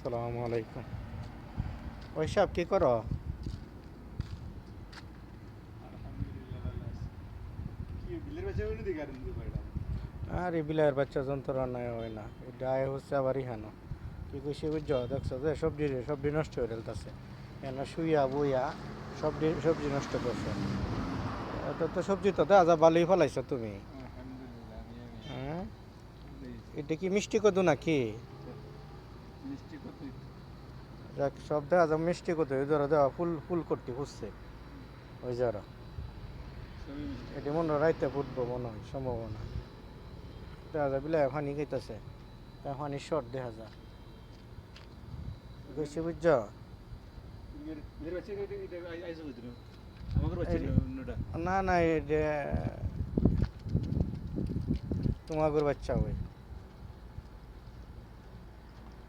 আসসালামু আলাইকুম। ওইসব কি করো? আলহামদুলিল্লাহ ভালো আছি। কি বিলের বাচ্চা হইলো দেখি আর এমনি কয়টা। আর এই বিলাইয়ের বাচ্চা যন্ত্রণায় হয় না, এটা আয় হচ্ছে আবার ইহানো কি কইছে বুঝছ? দেখছো যে সবজি নষ্ট হয়ে ফেলতেছে, কেন শুইয়া বইয়া সবজি নষ্ট করছে। এটা তো সবজি তো দেখা যা ভালোই ফলাইছো তুমি। আলহামদুলিল্লাহ আমি হ্যাঁ, বুঝেছি। এটা কি মিষ্টি কদু নাকি? মিষ্টি কতই যাক, সব দেখা যা মিষ্টি কদু, ওই ধরো দেওয়া ফুল ফুল করতে খুঁজছে ওই যারা। সবই মিষ্টি এটি কত। মনে হয় রাইতে ফুটবো মনে হয়, সম্ভাবনা। দেখা যায় বিলাই পানি খাইতেছে, পানি শর্ট দেখা যায়, কইছে বুঝছ? বিলের বাচ্চা এটা আইসো কইছিল। আমাদের বাচ্চা এই- অন্যটা। না না, এটা তোমাগর বাচ্চা হয়।